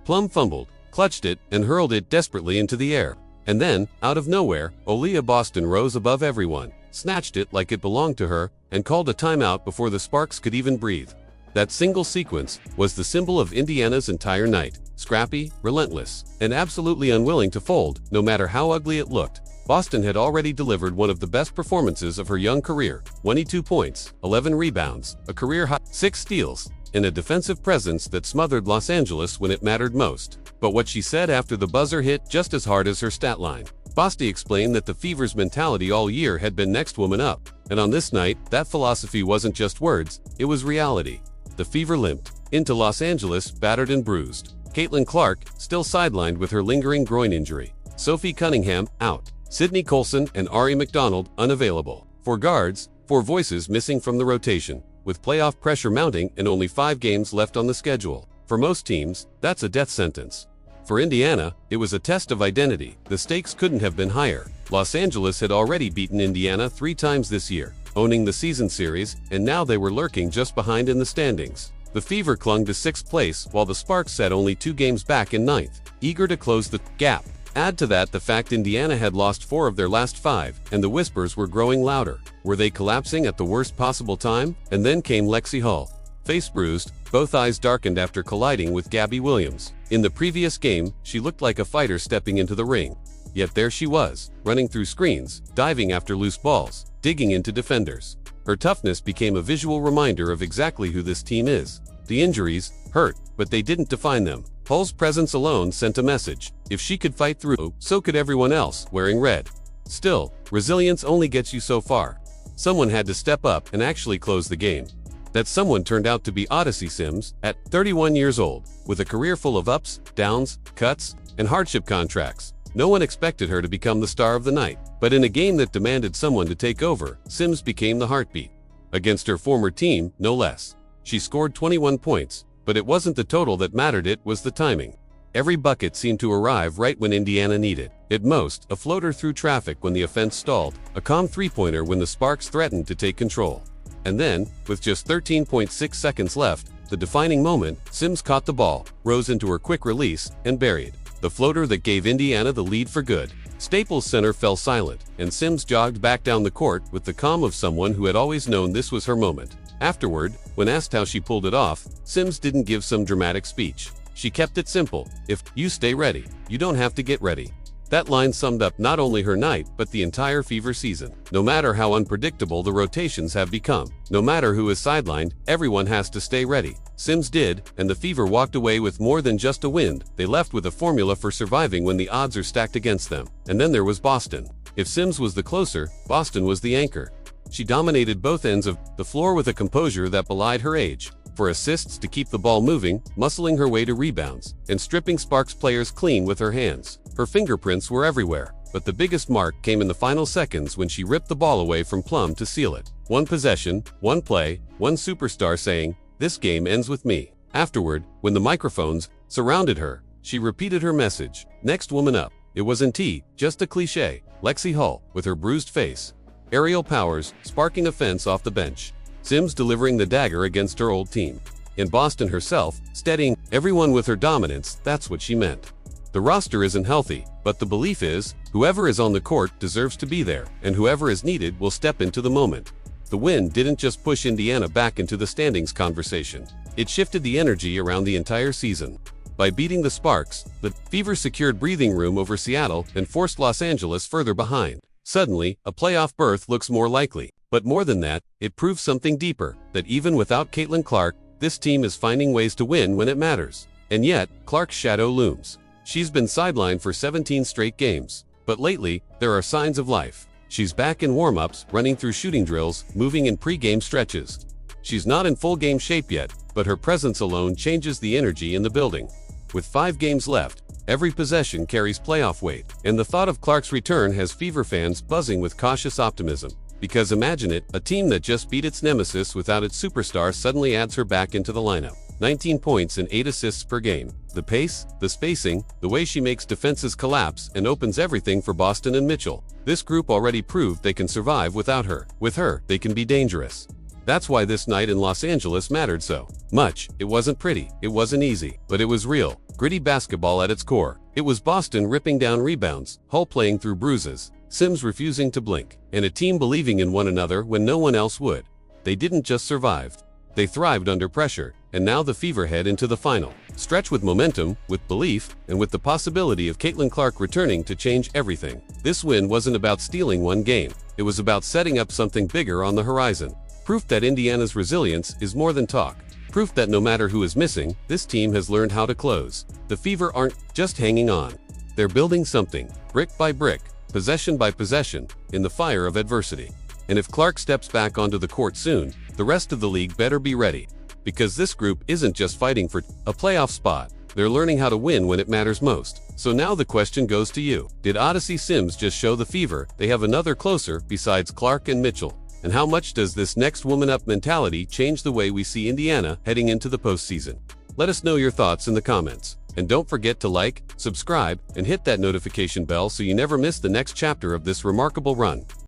Plum fumbled, clutched it, and hurled it desperately into the air. And then, out of nowhere, Aaliyah Boston rose above everyone, snatched it like it belonged to her, and called a timeout before the Sparks could even breathe. That single sequence was the symbol of Indiana's entire night: scrappy, relentless, and absolutely unwilling to fold, no matter how ugly it looked. Boston had already delivered one of the best performances of her young career: 22 points, 11 rebounds, a career-high 6 steals, and a defensive presence that smothered Los Angeles when it mattered most. But what she said after the buzzer hit just as hard as her stat line. Boston explained that the Fever's mentality all year had been next woman up, and on this night, that philosophy wasn't just words, it was reality. The Fever limped into Los Angeles battered and bruised. Caitlin Clark, still sidelined with her lingering groin injury. Sophie Cunningham, out. Sydney Colson and Ari McDonald, unavailable. 4 guards, 4 voices missing from the rotation, with playoff pressure mounting and only 5 games left on the schedule. For most teams, that's a death sentence. For Indiana, it was a test of identity. The stakes couldn't have been higher. Los Angeles had already beaten Indiana 3 times this year, owning the season series, and now they were lurking just behind in the standings. The Fever clung to 6th place, while the Sparks sat only 2 games back in 9th, eager to close the gap. Add to that the fact Indiana had lost 4 of their last 5, and the whispers were growing louder. Were they collapsing at the worst possible time? And then came Lexi Hull. Face bruised, both eyes darkened after colliding with Gabby Williams. In the previous game, she looked like a fighter stepping into the ring. Yet there she was, running through screens, diving after loose balls, digging into defenders. Her toughness became a visual reminder of exactly who this team is. The injuries hurt, but they didn't define them. Hull's presence alone sent a message. If she could fight through, so could everyone else wearing red. Still, resilience only gets you so far. Someone had to step up and actually close the game. That someone turned out to be Odyssey Sims, at 31 years old, with a career full of ups, downs, cuts, and hardship contracts. No one expected her to become the star of the night, but in a game that demanded someone to take over, Sims became the heartbeat. Against her former team, no less. She scored 21 points, but it wasn't the total that mattered, it was the timing. Every bucket seemed to arrive right when Indiana needed. At most, a floater through traffic when the offense stalled, a calm 3-pointer when the Sparks threatened to take control. And then, with just 13.6 seconds left, the defining moment, Sims caught the ball, rose into her quick release, and buried the floater that gave Indiana the lead for good. Staples Center fell silent, and Sims jogged back down the court with the calm of someone who had always known this was her moment. Afterward, when asked how she pulled it off, Sims didn't give some dramatic speech. She kept it simple: if you stay ready, you don't have to get ready. That line summed up not only her night, but the entire Fever season. No matter how unpredictable the rotations have become, no matter who is sidelined, everyone has to stay ready. Sims did, and the Fever walked away with more than just a win. They left with a formula for surviving when the odds are stacked against them. And then there was Boston. If Sims was the closer, Boston was the anchor. She dominated both ends of the floor with a composure that belied her age. For assists to keep the ball moving, muscling her way to rebounds, and stripping Sparks players clean with her hands. Her fingerprints were everywhere, but the biggest mark came in the final seconds when she ripped the ball away from Plum to seal it. 1 possession, 1 play, 1 superstar saying, "This game ends with me." Afterward, when the microphones surrounded her, she repeated her message: "Next woman up." It wasn't just a cliche. Lexi Hull, with her bruised face. Aerial powers, sparking offense off the bench. Sims delivering the dagger against her old team. And Boston herself, steadying everyone with her dominance. That's what she meant. The roster isn't healthy, but the belief is, whoever is on the court deserves to be there, and whoever is needed will step into the moment. The win didn't just push Indiana back into the standings conversation. It shifted the energy around the entire season. By beating the Sparks, the Fever secured breathing room over Seattle and forced Los Angeles further behind. Suddenly, a playoff berth looks more likely. But more than that, it proves something deeper, that even without Caitlin Clark, this team is finding ways to win when it matters. And yet, Clark's shadow looms. She's been sidelined for 17 straight games. But lately, there are signs of life. She's back in warm-ups, running through shooting drills, moving in pre-game stretches. She's not in full game shape yet, but her presence alone changes the energy in the building. With 5 games left, every possession carries playoff weight, and the thought of Clark's return has Fever fans buzzing with cautious optimism. Because imagine it, a team that just beat its nemesis without its superstar suddenly adds her back into the lineup. 19 points and 8 assists per game. The pace, the spacing, the way she makes defenses collapse and opens everything for Boston and Mitchell. This group already proved they can survive without her. With her, they can be dangerous. That's why this night in Los Angeles mattered so much. It wasn't pretty, it wasn't easy, but it was real. gritty basketball at its core. It was Boston ripping down rebounds, Hull playing through bruises, Sims refusing to blink, and a team believing in one another when no one else would. They didn't just survive. They thrived under pressure, and now the Fever head into the final. Stretch with momentum, with belief, and with the possibility of Caitlin Clark returning to change everything. This win wasn't about stealing one game. It was about setting up something bigger on the horizon. Proof that Indiana's resilience is more than talk. Proof that no matter who is missing, this team has learned how to close. The Fever aren't just hanging on. They're building something, brick by brick, possession by possession, in the fire of adversity. And if Clark steps back onto the court soon, the rest of the league better be ready. Because this group isn't just fighting for a playoff spot, they're learning how to win when it matters most. So now the question goes to you. Did Odyssey Sims just show the Fever they have another closer besides Clark and Mitchell? And how much does this next woman up mentality change the way we see Indiana heading into the postseason? Let us know your thoughts in the comments. And don't forget to like, subscribe, and hit that notification bell so you never miss the next chapter of this remarkable run.